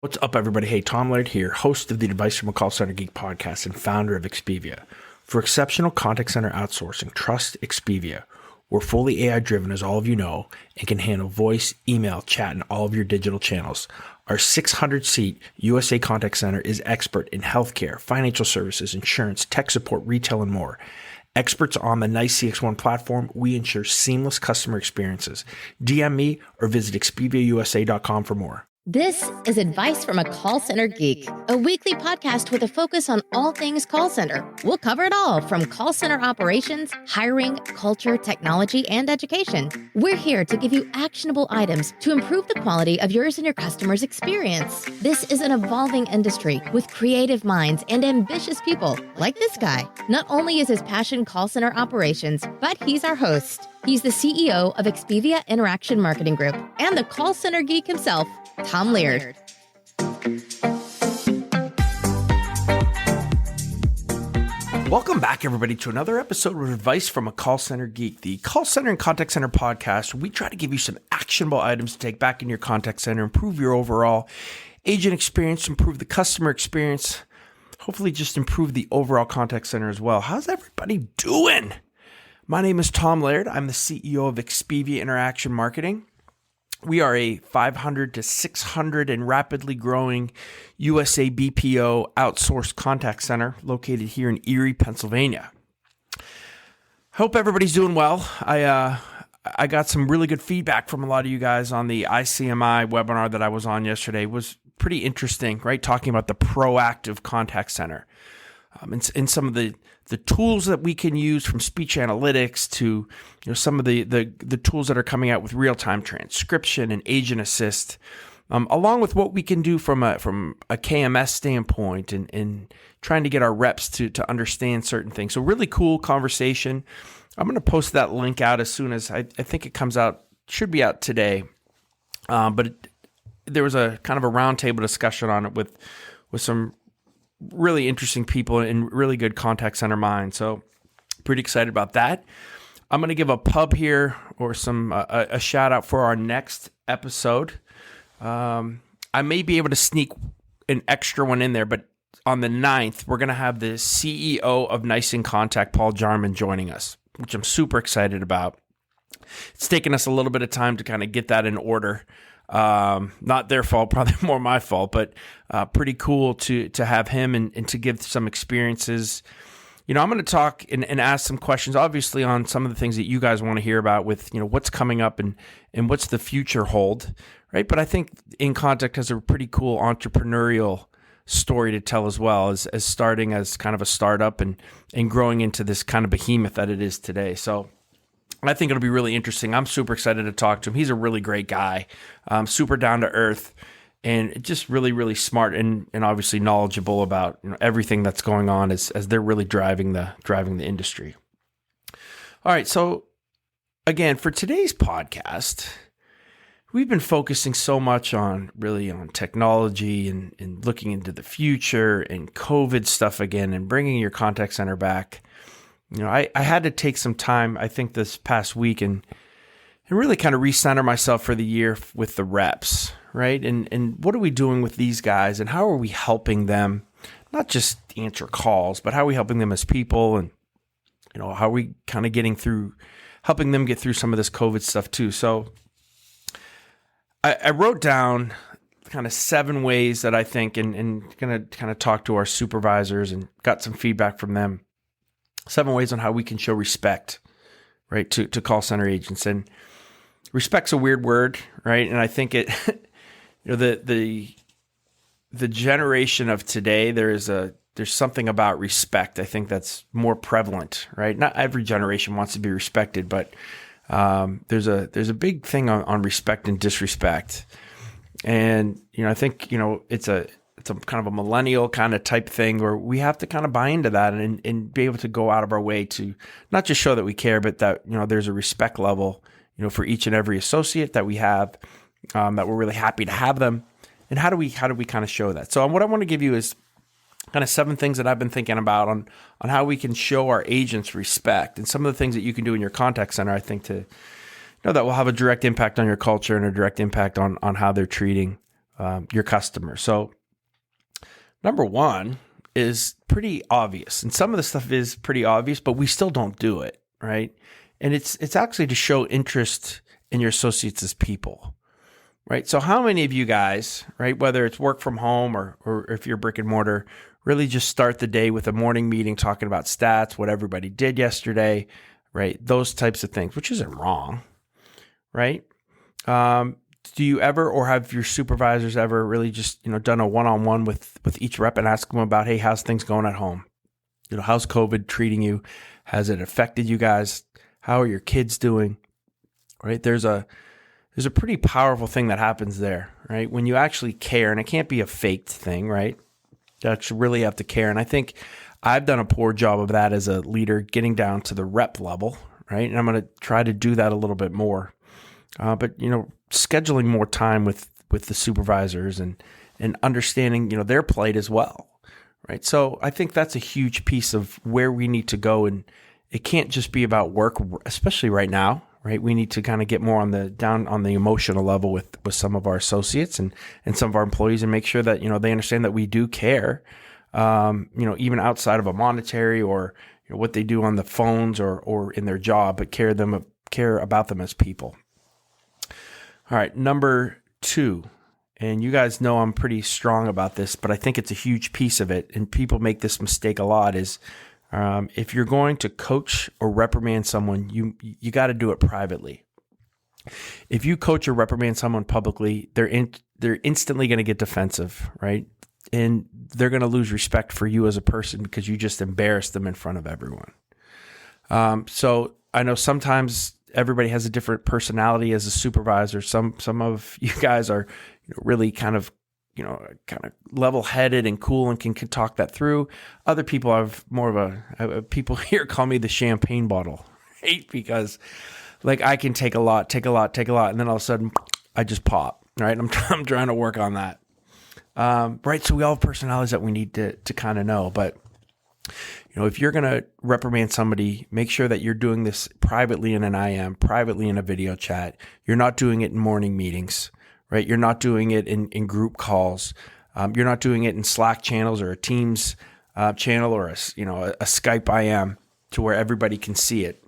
What's up, everybody? Hey, Tom Laird here, host of the Advice from a Call Center Geek podcast and founder of Expedia. For exceptional contact center outsourcing, trust Expedia. We're fully AI-driven, as all of you know, and can handle voice, email, chat, and all of your digital channels. Our 600-seat USA contact center is expert in healthcare, financial services, insurance, tech support, retail, and more. Experts on the NICE CX1 platform, we ensure seamless customer experiences. DM me or visit expediausa.com for more. This is Advice from a Call Center Geek, a weekly podcast with a focus on all things call center. We'll cover it all from call center operations, hiring, culture, technology, and education. We're here to give you actionable items to improve the quality of yours and your customers' experience. This is an evolving industry with creative minds and ambitious people like this guy. Not only is his passion call center operations, but he's our host. He's the CEO of Expedia Interaction Marketing Group and the Call Center Geek himself, Tom Laird. Welcome back, everybody, to another episode of Advice from a Call Center Geek, the call center and contact center podcast. We try to give you some actionable items to take back in your contact center, improve your overall agent experience, improve the customer experience, hopefully just improve the overall contact center as well. How's everybody doing? My name is Tom Laird. I'm the CEO of Expedia Interaction Marketing. We are a 500 to 600 and rapidly growing USA BPO outsourced contact center located here in Erie, Pennsylvania. Hope everybody's doing well. I got some really good feedback from a lot of you guys on the ICMI webinar that I was on yesterday. It was pretty interesting, right? Talking about the proactive contact center. And some of the tools that we can use, from speech analytics to some of the tools that are coming out with real-time transcription and agent assist, along with what we can do from a KMS standpoint and trying to get our reps to understand certain things. So really cool conversation. I'm going to post that link out as soon as I think it comes out. Should be out today. There was a kind of a roundtable discussion on it with some really interesting people and really good contact center minds. So pretty excited about that. I'm going to give a pub here or a shout out for our next episode. I may be able to sneak an extra one in there, but on the 9th, we're going to have the CEO of NICE inContact, Paul Jarman, joining us, which I'm super excited about. It's taken us a little bit of time to kind of get that in order. Not their fault, probably more my fault, but pretty cool to have him and to give some experiences. I'm going to talk and ask some questions, obviously, on some of the things that you guys want to hear about with, what's coming up and what's the future hold, right? But I think inContact has a pretty cool entrepreneurial story to tell as well, as starting as kind of a startup and growing into this kind of behemoth that it is today. So I think it'll be really interesting. I'm super excited to talk to him. He's a really great guy, super down to earth, and just really, really smart and obviously knowledgeable about everything that's going on as they're really driving the industry. All right, so again, for today's podcast, we've been focusing so much on technology and looking into the future and COVID stuff again and bringing your contact center back. I had to take some time, I think, this past week and really kind of recenter myself for the year with the reps, right? And what are we doing with these guys and how are we helping them, not just answer calls, but how are we helping them as people and, how are we kind of helping them get through some of this COVID stuff too. So I wrote down kind of 7 ways that I think and going to kind of talk to our supervisors and got some feedback from them. 7 ways on how we can show respect, right, to call center agents. And respect's a weird word, right? And I think it, the generation of today, there's something about respect. I think that's more prevalent, right? Not every generation wants to be respected, but there's a big thing on respect and disrespect. And I think it's a kind of a millennial kind of type thing where we have to kind of buy into that and be able to go out of our way to not just show that we care, but that, there's a respect level, for each and every associate that we have, that we're really happy to have them. And how do we kind of show that? So what I want to give you is kind of 7 things that I've been thinking about on how we can show our agents respect and some of the things that you can do in your contact center, I think, to that will have a direct impact on your culture and a direct impact on how they're treating your customers. So number one is pretty obvious. And some of the stuff is pretty obvious, but we still don't do it, right? And it's actually to show interest in your associates as people, right? So how many of you guys, right, whether it's work from home or if you're brick and mortar, really just start the day with a morning meeting talking about stats, what everybody did yesterday, right? Those types of things, which isn't wrong, right? Do you ever, or have your supervisors ever really just, done a one-on-one with each rep and ask them about, hey, how's things going at home? How's COVID treating you? Has it affected you guys? How are your kids doing? Right? There's a pretty powerful thing that happens there, right? When you actually care, and it can't be a faked thing, right? You actually really have to care. And I think I've done a poor job of that as a leader, getting down to the rep level, right? And I'm going to try to do that a little bit more. But scheduling more time with the supervisors and understanding, their plight as well, right? So I think that's a huge piece of where we need to go. And it can't just be about work, especially right now, right? We need to kind of get more down on the emotional level with some of our associates and some of our employees, and make sure that, they understand that we do care, even outside of a monetary or what they do on the phones or in their job, but care about them as people. All right, number 2, and you guys know I'm pretty strong about this, but I think it's a huge piece of it, and people make this mistake a lot, is if you're going to coach or reprimand someone, you got to do it privately. If you coach or reprimand someone publicly, they're instantly going to get defensive, right? And they're going to lose respect for you as a person because you just embarrassed them in front of everyone. So I know sometimes everybody has a different personality as a supervisor. Some of you guys are really kind of level-headed and cool and can talk that through. Other people have more of people here call me the champagne bottle, right? Because I can take a lot, and then all of a sudden I just pop, right? I'm trying to work on that. Right. So we all have personalities that we need to kind of know, but if you're going to reprimand somebody, make sure that you're doing this privately in an IM, privately in a video chat. You're not doing it in morning meetings, right? You're not doing it in group calls. You're not doing it in Slack channels or a Teams channel or a Skype IM to where everybody can see it.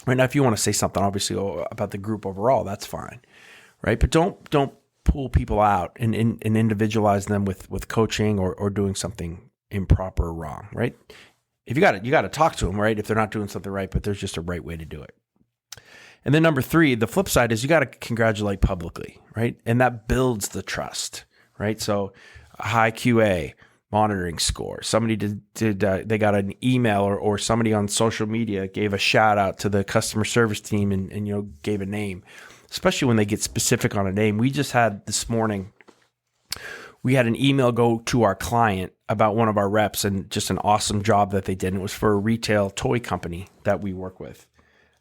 Right now, if you want to say something, obviously, about the group overall, that's fine, right? But don't pull people out and individualize them with coaching or doing something improper or wrong, right? If you got to talk to them, right? If they're not doing something right, but there's just a right way to do it. And then number 3, the flip side is you got to congratulate publicly, right? And that builds the trust, right? So a high QA monitoring score. Somebody they got an email or somebody on social media gave a shout out to the customer service team and gave a name, especially when they get specific on a name. We just had this morning, we had an email go to our client about one of our reps and just an awesome job that they did. And it was for a retail toy company that we work with.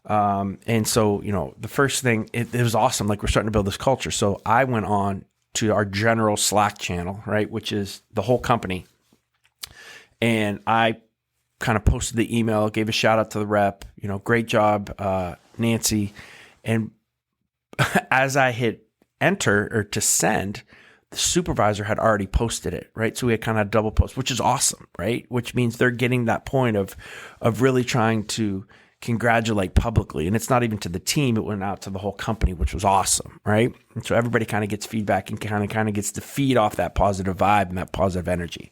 And so, the first thing, it was awesome. We're starting to build this culture. So I went on to our general Slack channel, right, which is the whole company. And I kind of posted the email, gave a shout out to the rep, great job, Nancy. And as I hit enter or to send, the supervisor had already posted it, right? So we had kind of double post, which is awesome, right? Which means they're getting that point of really trying to congratulate publicly. And it's not even to the team, it went out to the whole company, which was awesome, right? And so everybody kind of gets feedback and kind of gets to feed off that positive vibe and that positive energy.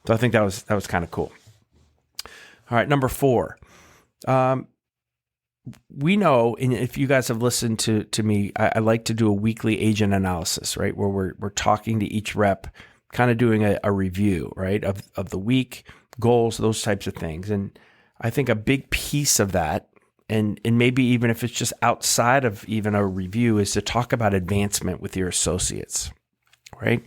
So I think that was kind of cool. All right, number 4. We know, and if you guys have listened to me, I like to do a weekly agent analysis, right? Where we're talking to each rep, kind of doing a review, right? Of the week, goals, those types of things. And I think a big piece of that, and maybe even if it's just outside of even a review, is to talk about advancement with your associates, right?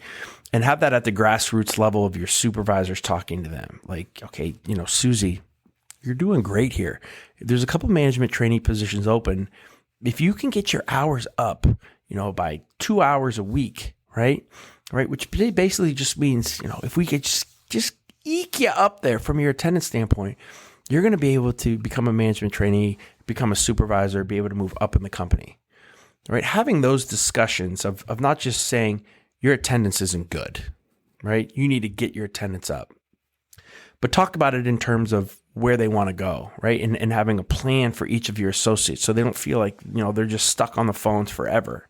And have that at the grassroots level of your supervisors talking to them. Okay, Susie, you're doing great here. There's a couple management trainee positions open. If you can get your hours up, by 2 hours a week, right? Which basically just means, if we could just eke you up there from your attendance standpoint, you're going to be able to become a management trainee, become a supervisor, be able to move up in the company, right? Having those discussions of not just saying, your attendance isn't good, right? You need to get your attendance up. But talk about it in terms of where they want to go, right? And having a plan for each of your associates so they don't feel like, they're just stuck on the phones forever,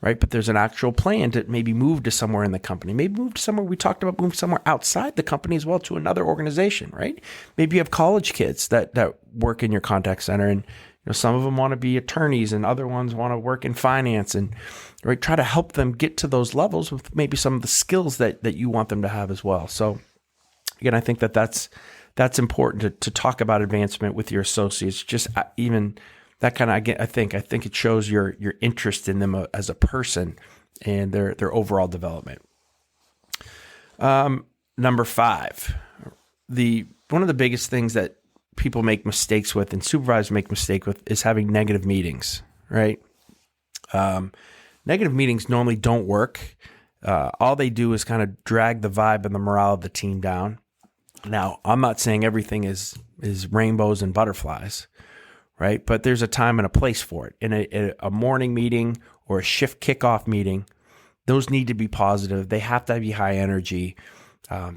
right? But there's an actual plan to maybe move to somewhere in the company. Maybe move to somewhere, we talked about move somewhere outside the company as well, to another organization, right? Maybe you have college kids that work in your contact center, and some of them want to be attorneys and other ones want to work in finance, and right, try to help them get to those levels with maybe some of the skills that you want them to have as well. So again, I think that's important to talk about advancement with your associates. Just even that kind of, I think it shows your interest in them as a person and their overall development. Number 5, one of the biggest things that people make mistakes with and supervisors make mistake with is having negative meetings, right? Negative meetings normally don't work. All they do is kind of drag the vibe and the morale of the team down. Now, I'm not saying everything is rainbows and butterflies, right? But there's a time and a place for it. In a morning meeting or a shift kickoff meeting, those need to be positive. They have to be high energy.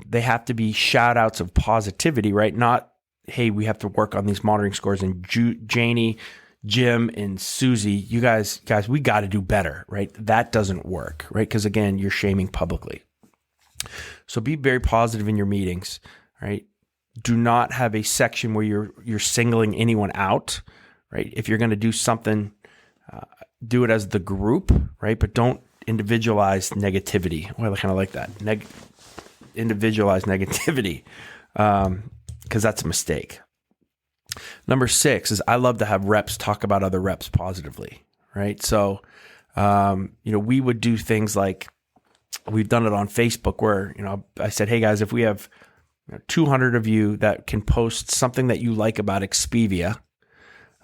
They have to be shout outs of positivity, right? Not, hey, we have to work on these monitoring scores, and Janie, Jim, and Susie, you guys, we got to do better, right? That doesn't work, right? Because again, you're shaming publicly. So be very positive in your meetings, right? Do not have a section where you're singling anyone out, right? If you're going to do something, do it as the group, right? But don't individualize negativity. Well, I kind of like that. Individualize negativity, because that's a mistake. Number 6 is I love to have reps talk about other reps positively, right? So, we would do things like, we've done it on Facebook where, I said, hey guys, if we have 200 of you that can post something that you like about Expedia,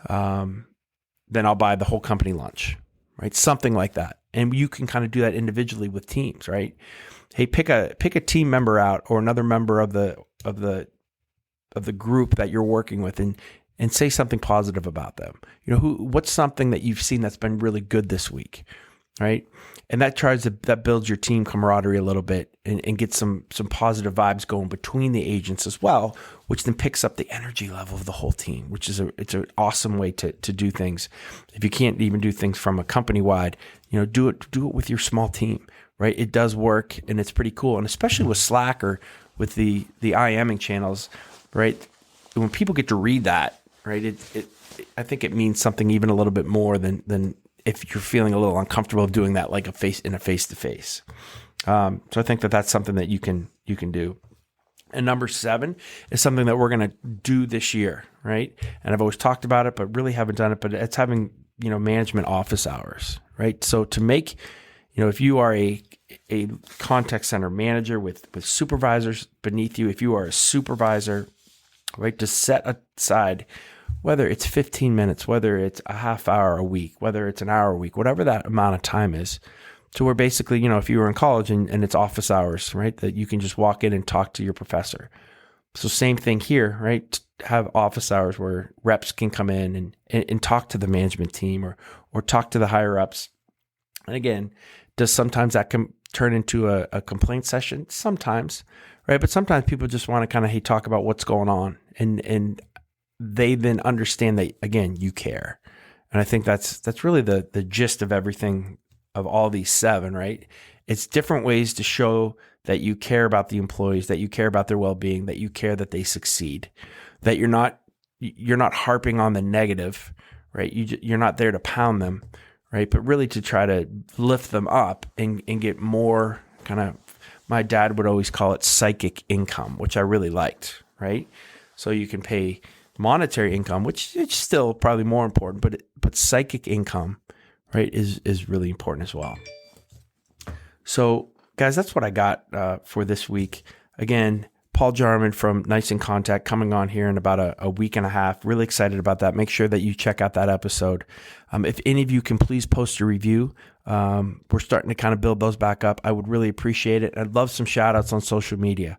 then I'll buy the whole company lunch, right? Something like that. And you can kind of do that individually with teams, right? Hey, pick a team member out or another member of the group that you're working with and say something positive about them. What's something that you've seen that's been really good this week, right? And that builds your team camaraderie a little bit and gets some positive vibes going between the agents as well, which then picks up the energy level of the whole team, which is it's an awesome way to do things. If you can't even do things from a company wide, do it with your small team, right? It does work and it's pretty cool. And especially with Slack or with the IMing channels, right? When people get to read that, right? I think it means something even a little bit more than if you're feeling a little uncomfortable doing that, like face to face. So I think that's something that you can do. And number 7 is something that we're going to do this year, right? And I've always talked about it, but really haven't done it. But it's having management office hours, right? So to make if you are a contact center manager with supervisors beneath you, if you are a supervisor, right, to set aside, whether it's 15 minutes, whether it's a half hour a week, whether it's an hour a week, whatever that amount of time is, to where basically, if you were in college and it's office hours, right, that you can just walk in and talk to your professor. So same thing here, right? Have office hours where reps can come in and talk to the management team or talk to the higher ups. And again, does sometimes that can turn into a complaint session? Sometimes, right? But sometimes people just want to kind of, talk about what's going on. And they then understand that, again, you care. And I think that's really the gist of everything, of all these 7, right? It's different ways to show that you care about the employees, that you care about their well-being, that you care that they succeed, that you're not harping on the negative, right? You're not there to pound them, right? But really to try to lift them up and get more kind of, my dad would always call it psychic income, which I really liked, right? So you can pay monetary income, which is still probably more important, but psychic income, right, is really important as well. So guys, that's what I got for this week. Again, Paul Jarman from Nice in Contact coming on here in about a week and a half. Really excited about that. Make sure that you check out that episode. If any of you can please post a review, we're starting to kind of build those back up. I would really appreciate it. I'd love some shout outs on social media.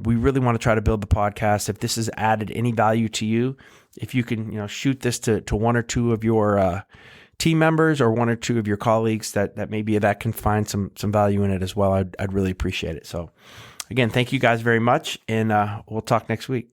We really want to try to build the podcast. If this has added any value to you, if you can, shoot this to 1 or 2 of your team members or one or two of your colleagues that maybe that can find some value in it as well, I'd really appreciate it. So again, thank you guys very much, and we'll talk next week.